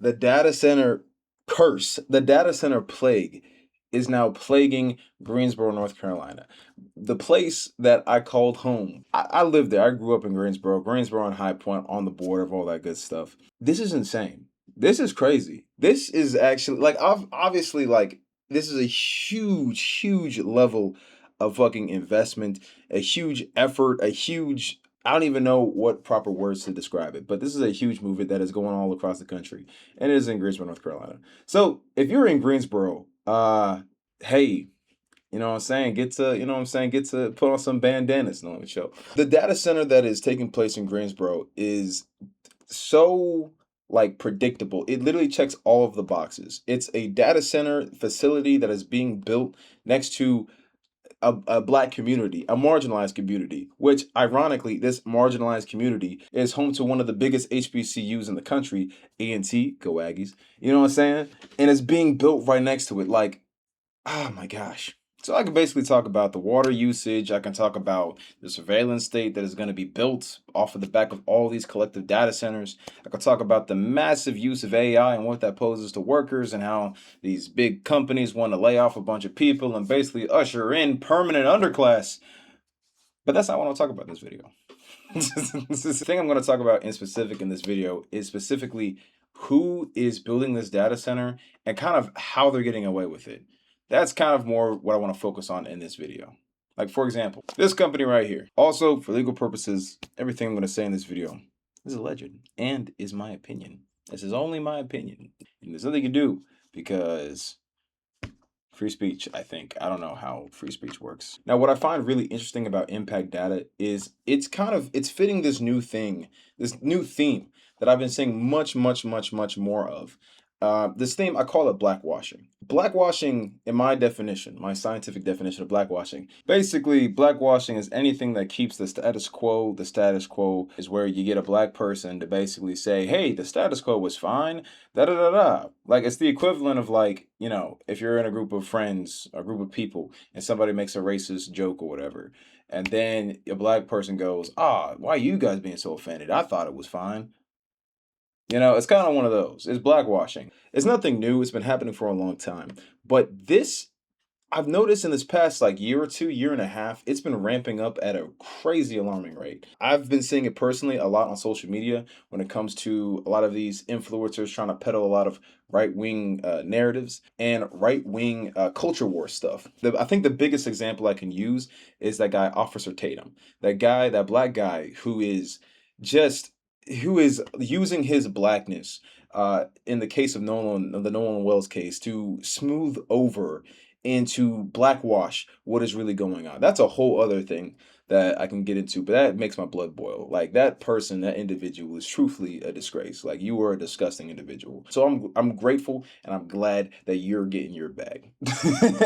The data center curse, the data center plague is now plaguing Greensboro, North Carolina. The place that I called home. I lived there. I grew up in Greensboro and High Point on the border of all that good stuff. This is insane. This is crazy. This is actually like obviously like this is a huge, huge level of fucking investment, a huge effort, a huge I don't even know what proper words to describe it, but this is a huge movement that is going all across the country, and it is in Greensboro, North Carolina. So if you're in Greensboro, hey, you know what I'm saying, get to put on some bandanas and on the show. The data center that is taking place in Greensboro is so like predictable. It literally checks all of the boxes. It's a data center facility that is being built next to a black community, a marginalized community, which ironically, this marginalized community is home to one of the biggest HBCUs in the country, A&T, go Aggies. You know what I'm saying? And it's being built right next to it. Like, oh my gosh. So I can basically talk about the water usage. I can talk about the surveillance state that is going to be built off of the back of all these collective data centers. I can talk about the massive use of AI and what that poses to workers and how these big companies want to lay off a bunch of people and basically usher in permanent underclass. But that's not what I want to talk about in this video. The thing I'm going to talk about in specific in this video is specifically who is building this data center and kind of how they're getting away with it. That's kind of more what I want to focus on in this video. Like, for example, this company right here. Also, for legal purposes, everything I'm going to say in this video is alleged and is my opinion. This is only my opinion. And there's nothing you can do because free speech, I think. I don't know how free speech works. Now, what I find really interesting about impact data is it's fitting this new thing, this new theme that I've been seeing much more of. This theme, I call it blackwashing. Blackwashing, in my definition, my scientific definition of blackwashing, basically, blackwashing is anything that keeps the status quo. The status quo is where you get a black person to basically say, hey, the status quo was fine, da da da da. Like, it's the equivalent of, like, you know, if you're in a group of friends, a group of people, and somebody makes a racist joke or whatever, and then a black person goes, why are you guys being so offended? I thought it was fine. You know, it's kind of one of those. It's blackwashing. It's nothing new. It's been happening for a long time. But this, I've noticed in this past like year or two, year and a half, it's been ramping up at a crazy alarming rate. I've been seeing it personally a lot on social media when it comes to a lot of these influencers trying to peddle a lot of right-wing narratives and right-wing culture war stuff. I think the biggest example I can use is that guy, Officer Tatum. That guy, that black guy just who is using his blackness in the case of the Nolan Wells case to smooth over and to blackwash what is really going on. That's a whole other thing that I can get into, but that makes my blood boil. Like that person, that individual is truthfully a disgrace. Like you are a disgusting individual. So I'm grateful and I'm glad that you're getting your bag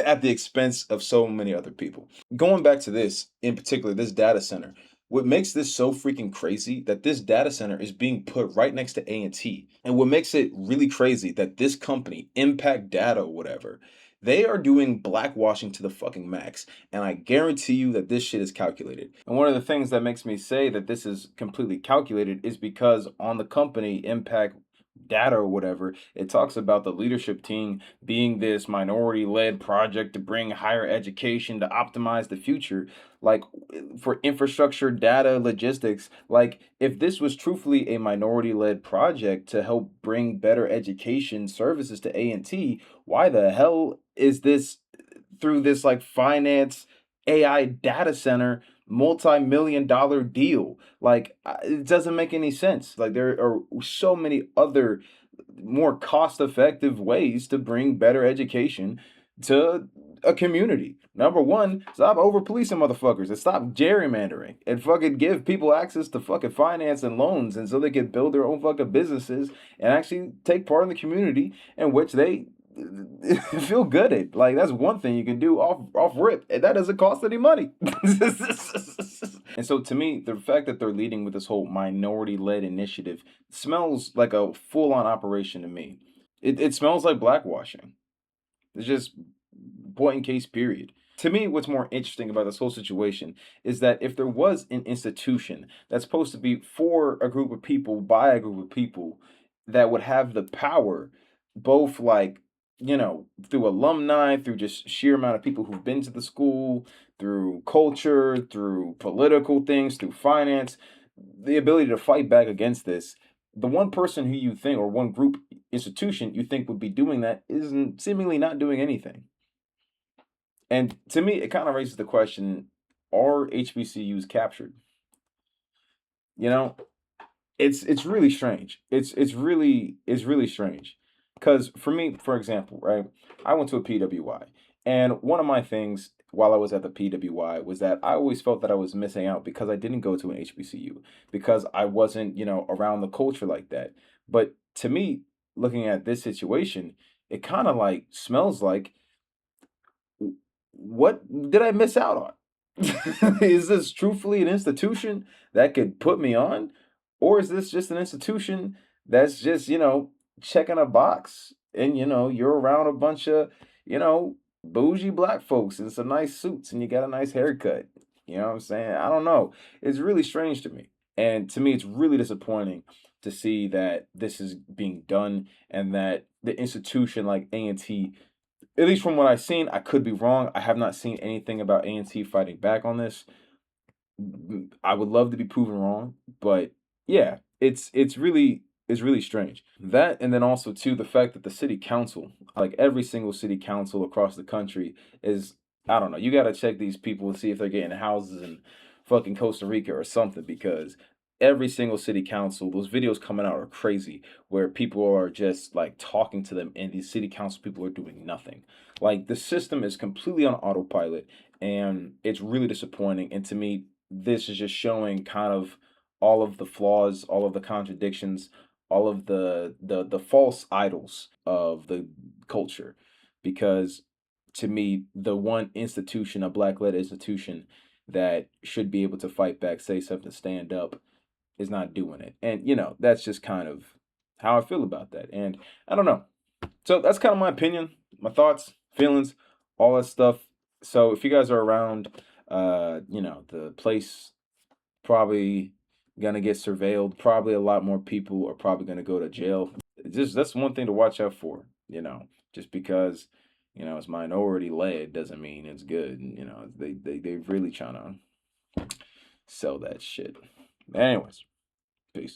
at the expense of so many other people. Going back to this in particular, this data center. What makes this so freaking crazy that this data center is being put right next to A&T. And what makes it really crazy that this company, Impact Data or whatever, they are doing blackwashing to the fucking max. And I guarantee you that this shit is calculated. And one of the things that makes me say that this is completely calculated is because on the company Impact Data or whatever, it talks about the leadership team being this minority led project to bring higher education to optimize the future, like for infrastructure, data, logistics. Like, if this was truthfully a minority led project to help bring better education services to A&T, why the hell is this through this like finance AI data center multi-million dollar deal? Like it doesn't make any sense. Like there are so many other more cost-effective ways to bring better education to a community. Number one, stop over policing motherfuckers and stop gerrymandering and fucking give people access to fucking finance and loans and so they can build their own fucking businesses and actually take part in the community in which they feel good at. Like that's one thing you can do off rip, and that doesn't cost any money. And so to me, the fact that they're leading with this whole minority-led initiative smells like a full-on operation to me. It smells like blackwashing. It's just point in case period. To me, what's more interesting about this whole situation is that if there was an institution that's supposed to be for a group of people by a group of people, that would have the power, both like, through alumni, through just sheer amount of people who've been to the school, through culture, through political things, through finance, the ability to fight back against this. The one person who you think, or one group institution you think would be doing that, isn't seemingly not doing anything. And to me, it kind of raises the question, are HBCUs captured? You know, it's really strange. It's really strange. Because for me, for example, right, I went to a PWI, and one of my things while I was at the PWI was that I always felt that I was missing out because I didn't go to an HBCU, because I wasn't, around the culture like that. But to me, looking at this situation, it kind of like smells like, what did I miss out on? Is this truthfully an institution that could put me on? Or is this just an institution that's just, checking a box and, you're around a bunch of, bougie black folks in some nice suits and you got a nice haircut? You know what I'm saying? I don't know. It's really strange to me. And to me, it's really disappointing to see that this is being done and that the institution like A&T, at least from what I've seen, I could be wrong. I have not seen anything about A&T fighting back on this. I would love to be proven wrong, but yeah, it's really strange. That, and then also too, the fact that the city council, like every single city council across the country, is, I don't know. You got to check these people and see if they're getting houses in fucking Costa Rica or something, because every single city council, those videos coming out are crazy, where people are just like talking to them and these city council people are doing nothing. Like the system is completely on autopilot, and it's really disappointing. And to me, this is just showing kind of all of the flaws, all of the contradictions, all of the false idols of the culture. Because to me, the one institution, a black led institution that should be able to fight back, say something, stand up, is not doing it. And that's just kind of how I feel about that. And I don't know. So that's kind of my opinion, my thoughts, feelings, all that stuff. So if you guys are around, the place probably gonna get surveilled. Probably a lot more people are probably gonna go to jail. Just that's one thing to watch out for. Just because it's minority led doesn't mean it's good. They really trying to sell that shit. Anyways, peace.